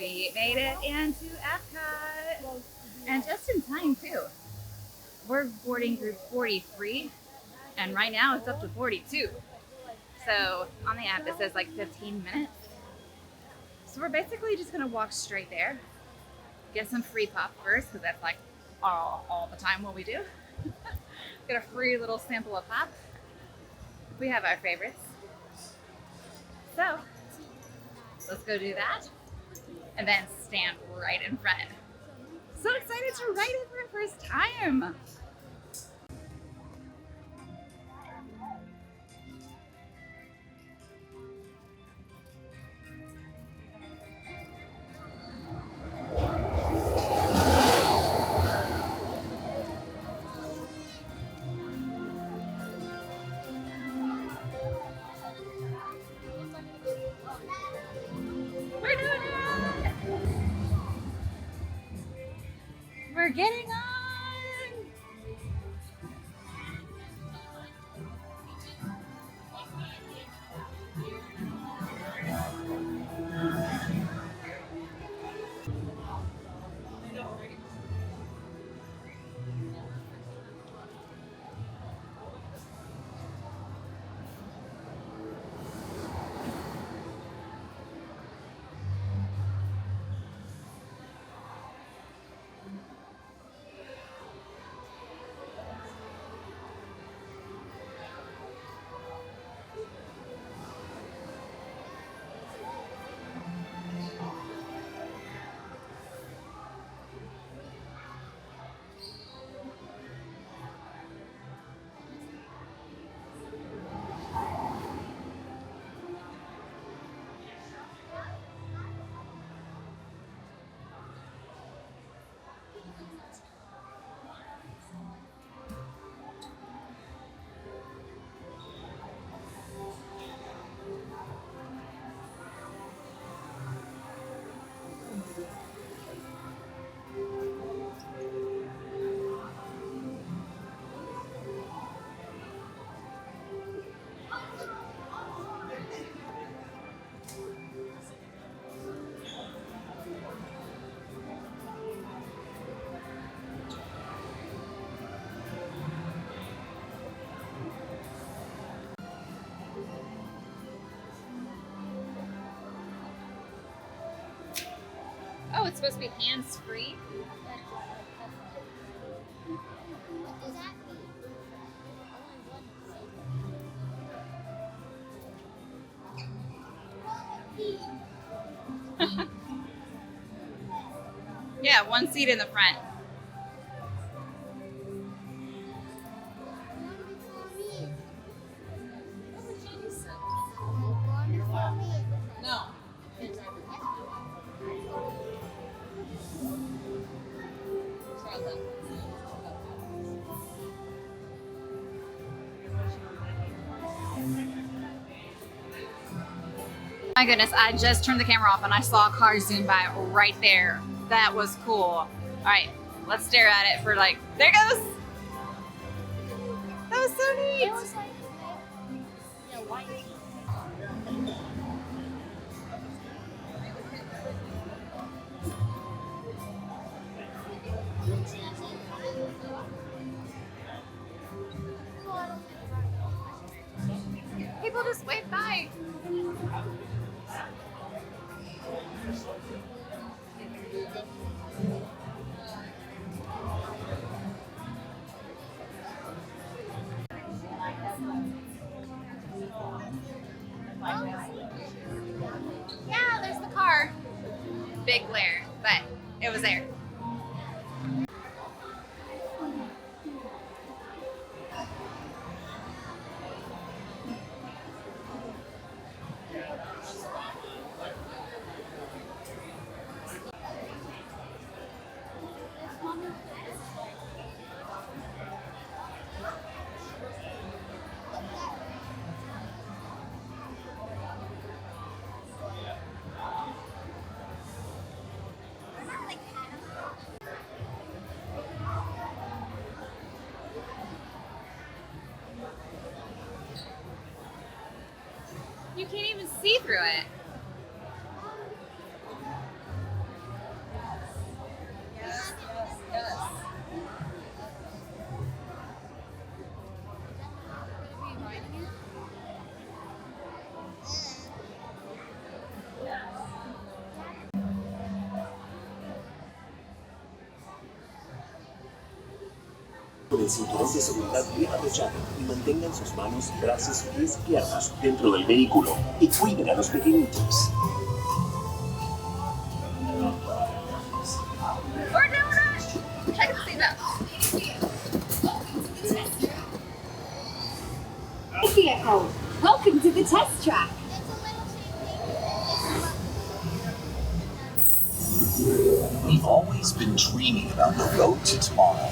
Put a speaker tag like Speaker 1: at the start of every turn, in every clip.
Speaker 1: We made it into Epcot. And just in time, too. We're boarding group 43, and right now it's up to 42. So on the app, it says like 15 minutes. So we're basically just gonna walk straight there, get some free pop first, because that's like all the time what we do. Get a free little sample of pop. We have our favorites. So let's go do that, and then stand right in front. So excited to ride it for the first time. We're doing it! We're getting on! Oh, it's supposed to be hands-free?
Speaker 2: What does that mean?
Speaker 1: Yeah, one seat in the front.
Speaker 3: No.
Speaker 1: My goodness, I just turned the camera off and I saw a car zoom by right there. That was cool. All right, let's stare at it for like, there it goes. That was so neat.
Speaker 2: It was like, yeah, white.
Speaker 1: People just wave by. Yeah, there's the car. Big glare, but it was there. You can't even see through it.
Speaker 4: el cinturón de seguridad bien abrochado y mantengan sus manos, brazos, pies y piernas dentro del vehículo y cuiden a los pequeñitos.
Speaker 1: We're doing it! Check the seatbelt.
Speaker 5: Vehicle. Welcome to the test track.
Speaker 6: We've always been dreaming about the road to tomorrow.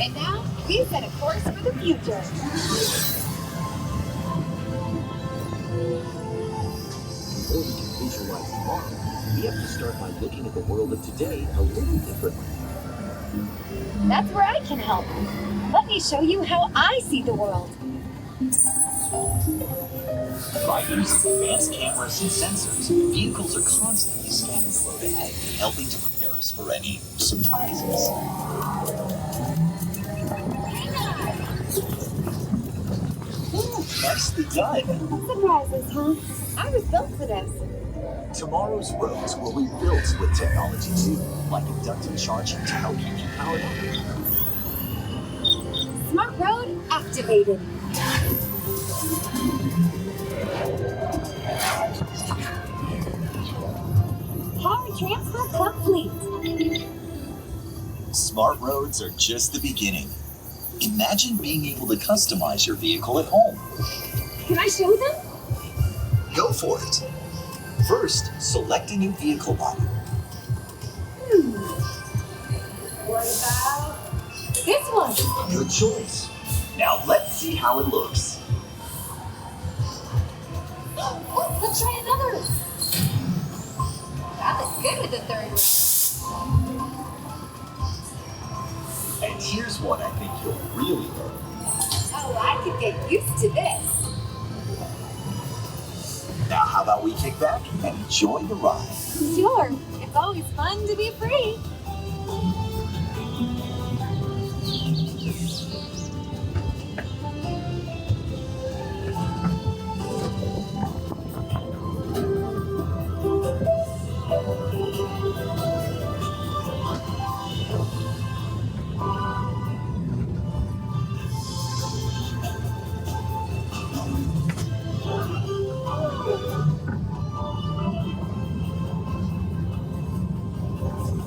Speaker 5: And now, we set a course for the future.
Speaker 4: Before we can visualize tomorrow, we have to start by looking at the world of today a little differently.
Speaker 5: That's where I can help. Let me show you how I see the world.
Speaker 6: By using advanced cameras and sensors, vehicles are constantly scanning the road ahead, helping to prepare us for any surprises. Nicely done.
Speaker 5: Surprises, huh? I was built for this.
Speaker 6: Tomorrow's roads will be built with technology too, like inductive charging to help keep you powered up.
Speaker 5: Smart road activated. Power transfer complete.
Speaker 6: Smart roads are just the beginning. Imagine being able to customize your vehicle at home.
Speaker 5: Can I show them?
Speaker 6: Go for it. First, select a new vehicle body.
Speaker 5: What about this one?
Speaker 6: Good choice. Now let's see how it looks.
Speaker 5: Oh, let's try another. That looks good with the third row.
Speaker 6: And here's one I think you'll really love.
Speaker 5: Oh, I could get used to this.
Speaker 6: Now how about we kick back and enjoy the ride?
Speaker 5: Sure, it's always fun to be free.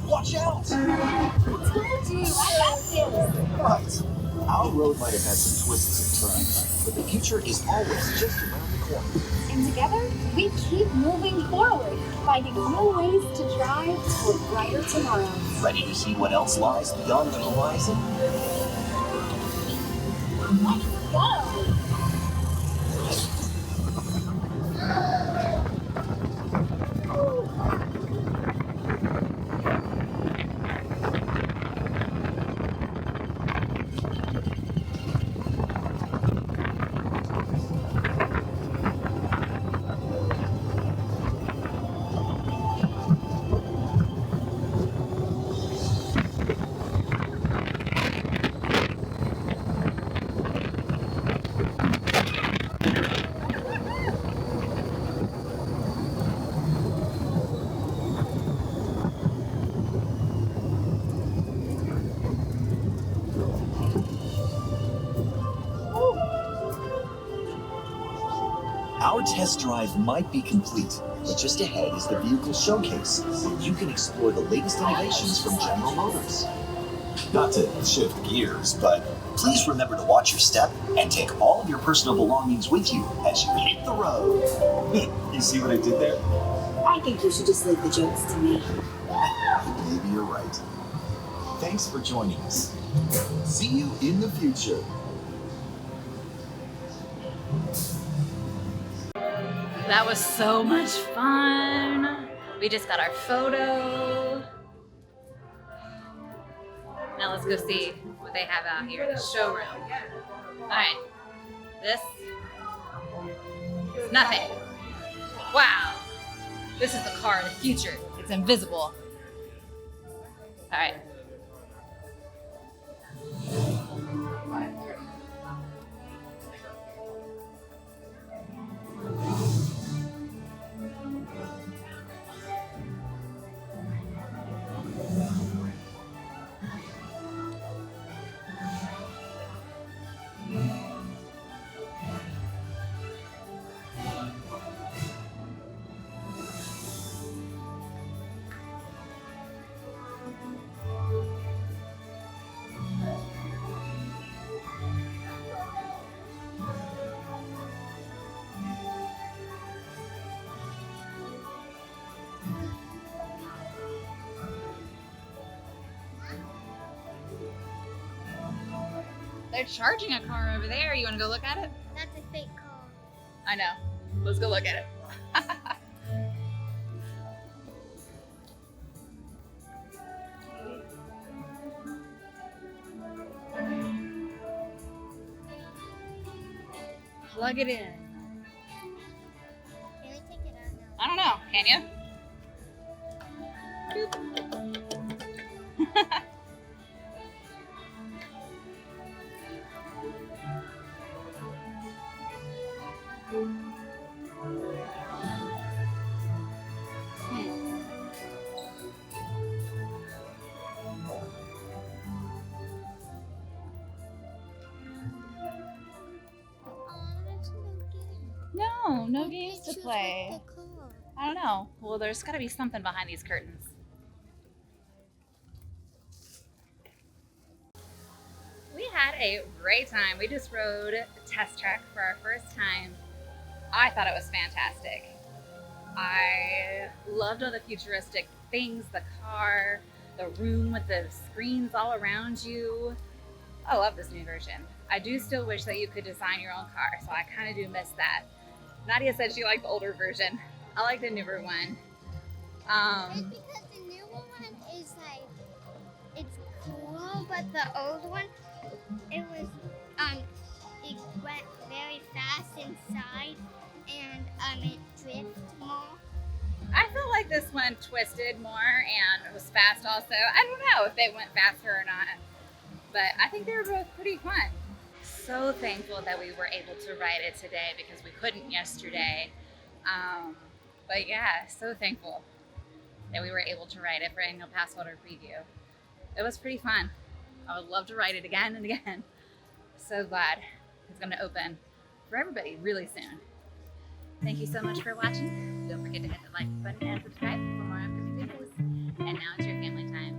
Speaker 6: Watch out!
Speaker 5: I told you, I got this.
Speaker 6: Right. Our road might have had some twists and turns, but the future is always just around the corner.
Speaker 5: And together, we keep moving forward, finding new ways to drive toward brighter tomorrow.
Speaker 6: Ready to see what else lies beyond the horizon?
Speaker 5: Let's go!
Speaker 6: Our test drive might be complete, but just ahead is the vehicle showcase, where you can explore the latest innovations from General Motors. Not to shift gears, but please remember to watch your step and take all of your personal belongings with you as you hit the road. You see what I did there?
Speaker 5: I think you should just leave the jokes to me.
Speaker 6: Maybe you're right. Thanks for joining us. See you in the future.
Speaker 1: That was so much fun. We just got our photo. Now let's go see what they have out here in the showroom. All right, this is nothing. Wow, this is the car of the future. It's invisible. All right. They're charging a car over there. You want to go look at it?
Speaker 2: That's a fake car.
Speaker 1: I know. Let's go look at it. Plug it in.
Speaker 2: Can we take it out now?
Speaker 1: I don't know. Can you?
Speaker 2: Oh, there's no game.
Speaker 1: No games to
Speaker 2: Choose
Speaker 1: play.
Speaker 2: with the car.
Speaker 1: I don't know. Well, there's got to be something behind these curtains. We had a great time. We just rode Test Track for our first time. I thought it was fantastic. I loved all the futuristic things, the car, the room with the screens all around you. I love this new version. I do still wish that you could design your own car, so I kind of do miss that. Nadia said she liked the older version. I like the newer one.
Speaker 2: It's because the new one is like, it's cool, but the old one, it was, it went very fast inside, and, it drifted more.
Speaker 1: I feel like this one twisted more and it was fast also. I don't know if they went faster or not, but I think they were both pretty fun. So thankful that we were able to ride it today because we couldn't yesterday. But yeah, so thankful that we were able to ride it for annual pass holder preview. It was pretty fun. I would love to ride it again and again. So glad it's going to open for everybody really soon. Thank you so much for watching. Don't forget to hit the like button and subscribe for more upcoming videos. And now it's your family time.